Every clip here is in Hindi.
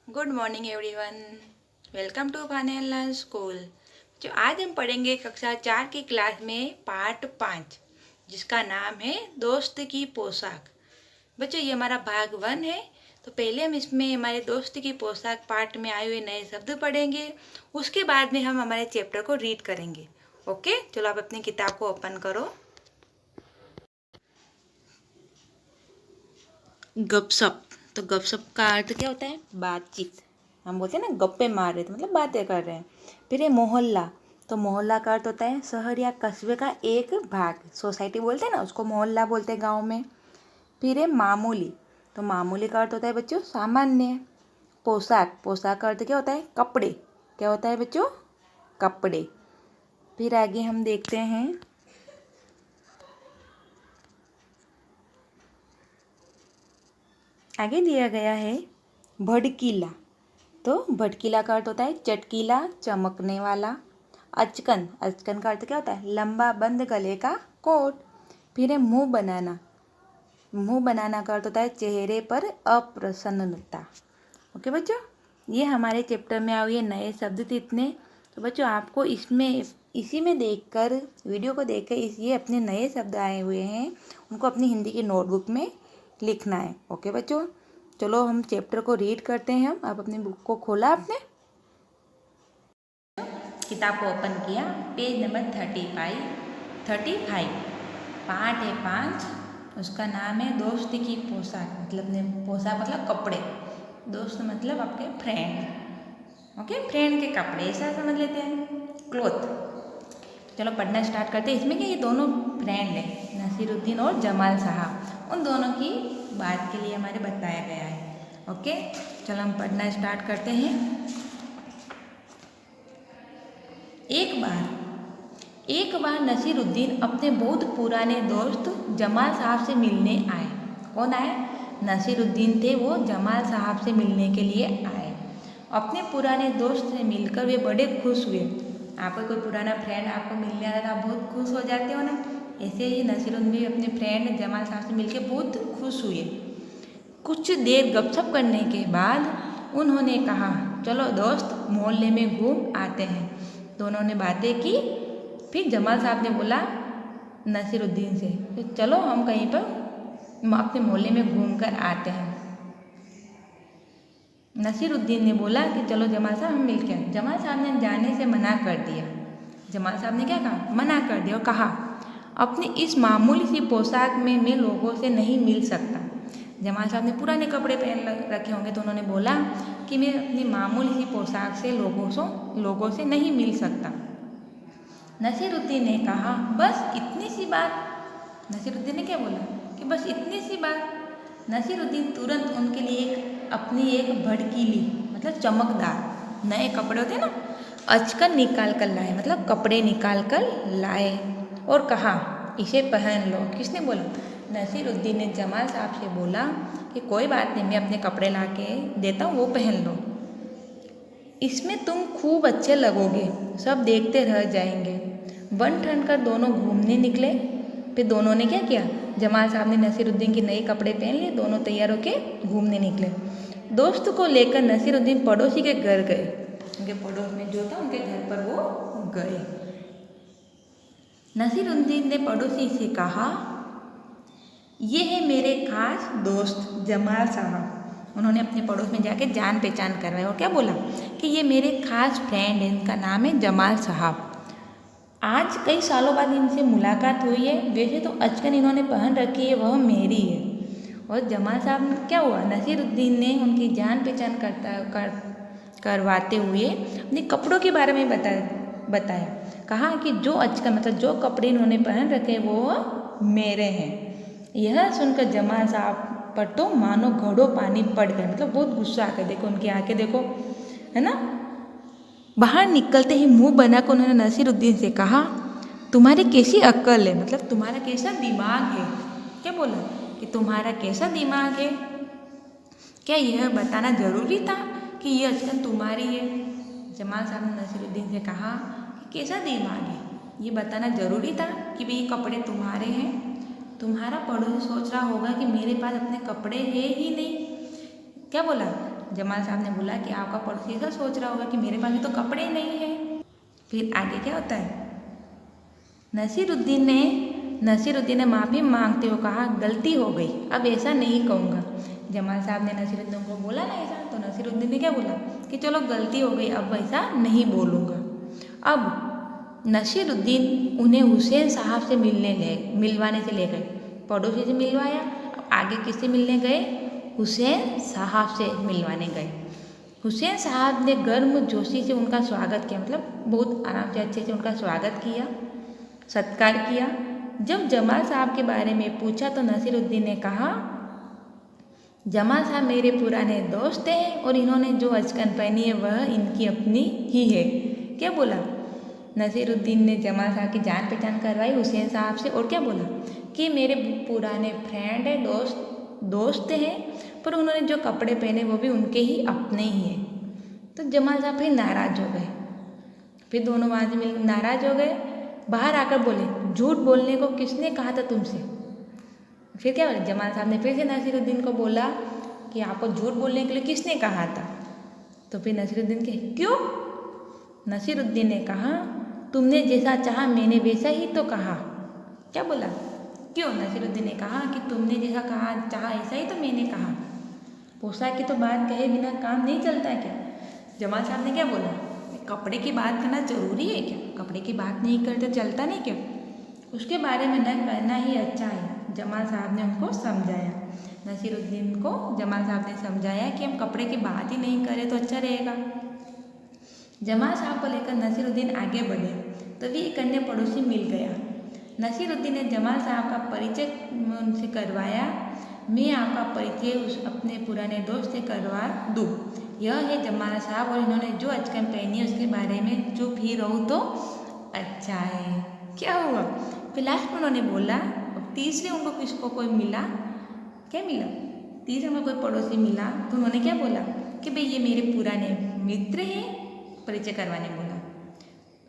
Good morning everyone. Welcome to final learn school. जो आज हम पढ़ेंगे कक्षा 4 की क्लास में पार्ट 5, जिसका नाम है दोस्त की पोशाक। बच्चों, ये हमारा भाग 1 है। तो पहले हम इसमें हमारे दोस्त की पोशाक पार्ट में आए हुए नए शब्द पढ़ेंगे। उसके बाद में हम हमारे चैप्टर को रीड करेंगे। ओके, चलो आप अपनी किताब को ओपन करो। गपशप। तो गपशप का अर्थ क्या होता है? बातचीत। हम बोलते हैं ना, गप्पे मार रहे थे, मतलब बातें कर रहे हैं। फिर ये मोहल्ला। तो मोहल्ला का अर्थ होता है शहर या कस्बे का एक भाग। सोसाइटी बोलते हैं ना, उसको मोहल्ला बोलते हैं गाँव में। फिर है मामूली। तो मामूली का अर्थ होता है बच्चों सामान्य। पोशाक। पोशाक का अर्थ क्या होता है? कपड़े। क्या होता है बच्चों? कपड़े। फिर आगे हम देखते हैं, आगे दिया गया है भड़कीला। तो भड़कीला का अर्थ होता है चटकीला, चमकने वाला। अचकन। अचकन का अर्थ क्या होता है? लंबा बंद गले का कोट। फिर है मुंह बनाना। मुंह बनाना का अर्थ होता है चेहरे पर अप्रसन्नता। ओके बच्चों, ये हमारे चैप्टर में आए हुए नए शब्द थे इतने। तो बच्चों, आपको इसमें इसी में देखकर, वीडियो को देखकर ये अपने नए शब्द आए हुए हैं, उनको अपनी हिंदी की नोटबुक में लिखना है। ओके बच्चों, चलो हम चैप्टर को रीड करते हैं। आप अपनी बुक को खोला, आपने किताब को ओपन किया, पेज नंबर 35 पार्ट है 5। उसका नाम है दोस्त की पोशाक। मतलब पोशाक मतलब कपड़े। दोस्त मतलब आपके फ्रेंड। ओके, फ्रेंड के कपड़े ऐसा समझ लेते हैं, क्लोथ। चलो पढ़ना स्टार्ट करते हैं। इसमें क्या, ये दोनों फ्रेंड हैं, नसीरुद्दीन और जमाल साहब। उन दोनों की बात के लिए हमारे बताया गया है। ओके, चलो हम पढ़ना स्टार्ट करते हैं। एक बार नसीरुद्दीन अपने बहुत पुराने दोस्त जमाल साहब से मिलने आए। कौन आए? नसीरुद्दीन थे, वो जमाल साहब से मिलने के लिए आए। अपने पुराने दोस्त से मिलकर वे बड़े खुश हुए। आपका कोई पुराना फ्रेंड आपको मिलने आ रहा था, आप बहुत खुश हो जाते हो ना। ऐसे ही नसीरुद्दीन भी अपने फ्रेंड जमाल साहब से मिलकर बहुत खुश हुए। कुछ देर गपशप करने के बाद उन्होंने कहा, चलो दोस्त मोहल्ले में घूम आते हैं। दोनों ने बातें की। फिर जमाल साहब ने बोला नसीरुद्दीन से कि चलो हम कहीं पर अपने मोहल्ले में घूम कर आते हैं। नसीरुद्दीन ने बोला कि चलो जमाल साहब हम मिल के आए। जमाल साहब ने जाने से मना कर दिया। जमाल साहब ने क्या कहा? मना कर दिया और कहा, अपनी इस मामूली सी पोशाक में मैं लोगों से नहीं मिल सकता। जमाल साहब ने पुराने कपड़े पहन रखे होंगे, तो उन्होंने बोला कि मैं अपनी मामूली सी पोशाक से लोगों से नहीं मिल सकता। नसीरुद्दीन ने कहा, बस इतनी सी बात। नसीरुद्दीन ने क्या बोला कि बस इतनी सी बात। नसीरुद्दीन तुरंत उनके लिए अपनी एक भड़कीली, मतलब चमकदार नए कपड़े होते हैं ना, अचकन निकाल कर लाए। मतलब कपड़े निकाल कर लाए और कहा, इसे पहन लो। किसने बोला? नसीरुद्दीन ने जमाल साहब से बोला कि कोई बात नहीं, मैं अपने कपड़े ला के देता हूँ, वो पहन लो। इसमें तुम खूब अच्छे लगोगे, सब देखते रह जाएंगे। बन ठन कर दोनों घूमने निकले। फिर दोनों ने क्या किया? जमाल साहब ने नसीरुद्दीन के नए कपड़े पहन लिए, दोनों तैयार होकर घूमने निकले। दोस्त को लेकर नसीरुद्दीन पड़ोसी के घर गए। उनके पड़ोस में जो था, उनके घर पर वो गए। नसीरुद्दीन ने पड़ोसी से कहा, ये है मेरे खास दोस्त जमाल साहब। उन्होंने अपने पड़ोस में जाके जान पहचान करवाई और क्या बोला कि ये मेरे खास फ्रेंड हैं, इनका नाम है जमाल साहब। आज कई सालों बाद इनसे मुलाकात हुई है। वैसे तो अचकन इन्होंने पहन रखी है, वह मेरी है। और जमाल साहब क्या हुआ, नसीरुद्दीन ने उनकी जान पहचान करवाते हुए अपने कपड़ों के बारे में बताया। कहा कि जो अचकन, मतलब जो कपड़े इन्होंने पहन रखे वो मेरे हैं। यह सुनकर जमाल साहब पर तो मानो घड़ों पानी पड़ गए। मतलब बहुत गुस्सा आ गया। देखो उनकी आंखें देखो, है ना। बाहर निकलते ही मुंह बनाकर उन्होंने नसीरुद्दीन से कहा, तुम्हारी कैसी अक्ल है? मतलब तुम्हारा कैसा दिमाग है? क्या बोला कि तुम्हारा कैसा दिमाग है? क्या यह बताना जरूरी था कि यह अचकन तुम्हारी है? जमाल साहब ने नसीरुद्दीन से कहा कि कैसा दिमाग है, ये बताना जरूरी था कि भाई ये कपड़े तुम्हारे हैं? तुम्हारा पड़ोसी सोच रहा होगा कि मेरे पास अपने कपड़े हैं ही नहीं। क्या बोला? जमाल साहब ने बोला कि आपका पड़ोसी ऐसा सोच रहा होगा कि मेरे पास भी तो कपड़े नहीं हैं। फिर आगे क्या होता है, नसीरुद्दीन ने माफ़ी मांगते हुए कहा गलती हो गई, अब ऐसा नहीं कहूँगा। जमाल साहब ने नसीरुद्दीन को बोला ना ऐसा, तो नसीरुद्दीन ने क्या बोला कि चलो गलती हो गई, अब ऐसा नहीं बोलूँगा। अब नसीरुद्दीन उन्हें हुसैन साहब से मिलवाने से ले गए, पड़ोसी से मिलवाया। अब आगे किससे मिलने गए, हुसैन साहब से मिलवाने गए। हुसैन साहब ने गर्म जोशी से उनका स्वागत किया, मतलब बहुत आराम से अच्छे से उनका स्वागत किया, सत्कार किया। जब जमाल साहब के बारे में पूछा तो नसीरुद्दीन ने कहा जमाल साहब मेरे पुराने दोस्त हैं और इन्होंने जो अचकन पहनी है वह इनकी अपनी ही है। क्या बोला, नसीरुद्दीन ने जमाल साहब की जान पहचान करवाई हुसैन साहब से, और क्या बोला कि मेरे पुराने फ्रेंड है, दोस्त हैं, पर उन्होंने जो कपड़े पहने वो भी उनके ही अपने ही हैं। तो जमाल साहब फिर नाराज़ हो गए, फिर दोनों वहाँ से मिल नाराज़ हो गए, बाहर आकर बोले झूठ बोलने को किसने कहा था तुमसे। फिर क्या बोले, जमाल साहब ने फिर से नसीरुद्दीन को बोला कि आपको झूठ बोलने के लिए किसने कहा था। तो फिर नसीरुद्दीन के क्यों, नसीरुद्दीन ने कहा तुमने जैसा चाहा मैंने वैसा ही तो कहा। क्या बोला, क्यों, नसीरुद्दीन ने कहा कि तुमने जैसा कहा चाहा ऐसा ही तो मैंने कहा। पोशाक की तो बात कहे बिना काम नहीं चलता है क्या। जमाल साहब ने क्या बोला, कपड़े की बात करना जरूरी है क्या, कपड़े की बात नहीं करते चलता नहीं क्या, उसके बारे में न करना ही अच्छा है। जमाल साहब ने उनको समझाया, नसीरुद्दीन को जमाल साहब ने समझाया कि हम कपड़े की बात ही नहीं करें तो अच्छा रहेगा। जमाल साहब को लेकर नसीरुद्दीन आगे बढ़े, तभी एक अन्य पड़ोसी मिल गया। नसीरुद्दीन ने जमाल साहब का परिचय उनसे करवाया। मैं आपका परिचय उस अपने पुराने दोस्त से करवा दूँ, यह है जमाल साहब और इन्होंने जो अचकन पहनी है उसके बारे में चुप ही रहूँ तो अच्छा है। क्या हुआ, फिर लास्ट में उन्होंने बोला, अब तीसरे उनको किसको कोई मिला, क्या मिला, तीसरे में कोई पड़ोसी मिला, तो उन्होंने क्या बोला कि भाई ये मेरे पुराने मित्र हैं, परिचय करवाने बोला,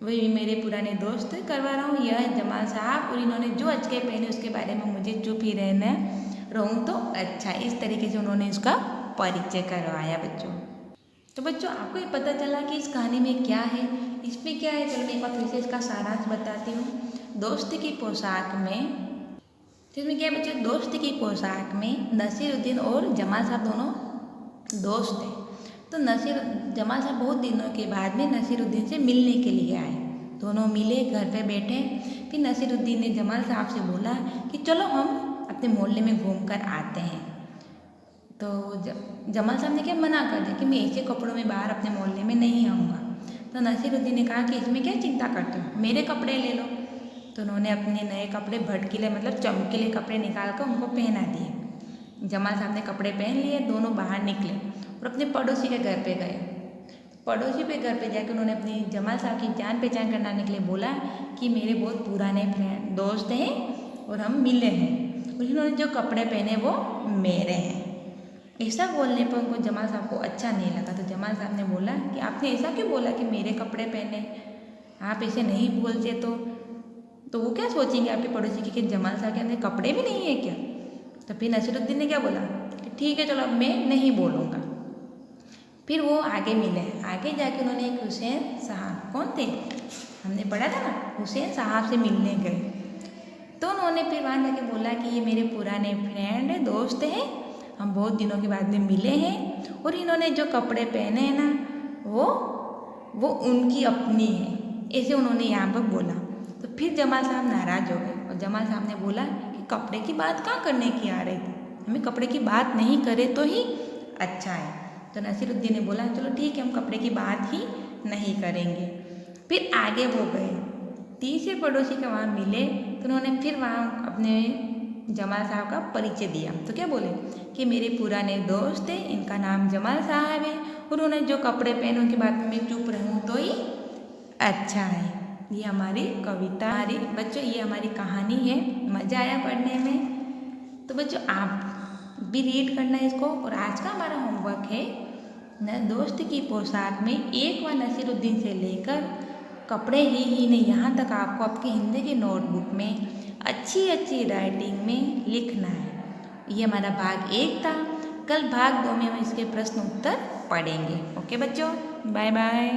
वही मेरे पुराने दोस्त करवा रहा हूँ, यह है जमाल साहब और इन्होंने जो अचके पहने उसके बारे में मुझे चुप ही रहूँ तो अच्छा। इस तरीके से उन्होंने उसका परिचय करवाया बच्चों। तो बच्चों आपको ये पता चला कि इस कहानी में क्या है, इसमें क्या है, चलो मैं एक बार फिर से इसका सारांश बताती हूँ। दोस्त की पोशाक में, इसमें क्या है बच्चों, दोस्त की पोशाक में नसीरुद्दीन और जमाल साहब दोनों दोस्त थे। तो जमाल साहब बहुत दिनों के बाद में नसीरुद्दीन से मिलने के लिए आए, दोनों मिले, घर पे बैठे। फिर नसीरुद्दीन ने जमाल साहब से बोला कि चलो हम अपने मोहल्ले में घूम कर आते हैं। तो जमाल साहब ने क्या मना कर दिया कि मैं ऐसे कपड़ों में बाहर अपने मोहल्ले में नहीं आऊँगा। तो नसीरुद्दीन ने कहा कि इसमें क्या चिंता करते हो, मेरे कपड़े ले लो। तो उन्होंने अपने नए कपड़े भड़कीले मतलब चमकीले कपड़े निकाल कर उनको पहना दिए। जमाल साहब ने कपड़े पहन लिए, दोनों बाहर निकले और अपने पड़ोसी के घर पे गए। पड़ोसी के घर पे जाकर उन्होंने अपनी जमाल साहब की जान पहचान कराने के लिए बोला कि मेरे बहुत पुराने फ्रेंड दोस्त हैं और हम मिले हैं और इन्होंने जो कपड़े पहने वो मेरे हैं। ऐसा बोलने पर उनको जमाल साहब को अच्छा नहीं लगा। तो जमाल साहब ने बोला कि आपने ऐसा क्यों बोला कि मेरे कपड़े पहने, आप ऐसे नहीं बोलते तो वो क्या सोचेंगे आपके पड़ोसी की कि जमाल साहब के अंदर कपड़े भी नहीं है क्या। तो फिर नसीरुद्दीन ने क्या बोला कि ठीक है चलो अब मैं नहीं बोलूँगा। फिर वो आगे मिले, आगे जाके उन्होंने एक हुसैन साहब, कौन थे हमने पढ़ा था ना, हुसैन साहब से मिलने गए। तो उन्होंने फिर वहाँ जाके बोला कि ये मेरे पुराने फ्रेंड है, दोस्त हैं, हम बहुत दिनों के बाद में मिले हैं और इन्होंने जो कपड़े पहने हैं ना वो उनकी अपनी है, ऐसे उन्होंने यहाँ पर बोला। तो फिर जमाल साहब नाराज़ हो गए और जमाल साहब ने बोला कि कपड़े की बात कहाँ करने की आ रही थी, हमें कपड़े की बात नहीं करें तो ही अच्छा है। तो नसीरुद्दीन ने बोला चलो ठीक है हम कपड़े की बात ही नहीं करेंगे। फिर आगे वो गए, तीसरे पड़ोसी के वहाँ मिले तो उन्होंने फिर वहाँ अपने जमाल साहब का परिचय दिया। तो क्या बोले कि मेरे पुराने दोस्त हैं, इनका नाम जमाल साहब है और उन्होंने जो कपड़े पहने उनके बाद में मैं चुप रहूँ तो ही अच्छा है। ये हमारी कविता, हमारी बच्चों ये हमारी कहानी है, मज़ा आया पढ़ने में। तो बच्चों आप भी रीड करना इसको। और आज का हमारा होमवर्क है न दोस्त की पोशाक में एक बार नसीरुद्दीन से लेकर कपड़े ही नहीं, यहाँ तक आपको आपकी हिंदी की नोटबुक में अच्छी राइटिंग में लिखना है। ये हमारा भाग 1 था। कल भाग 2 में हम इसके प्रश्न उत्तर पढ़ेंगे। ओके बच्चों, बाय बाय।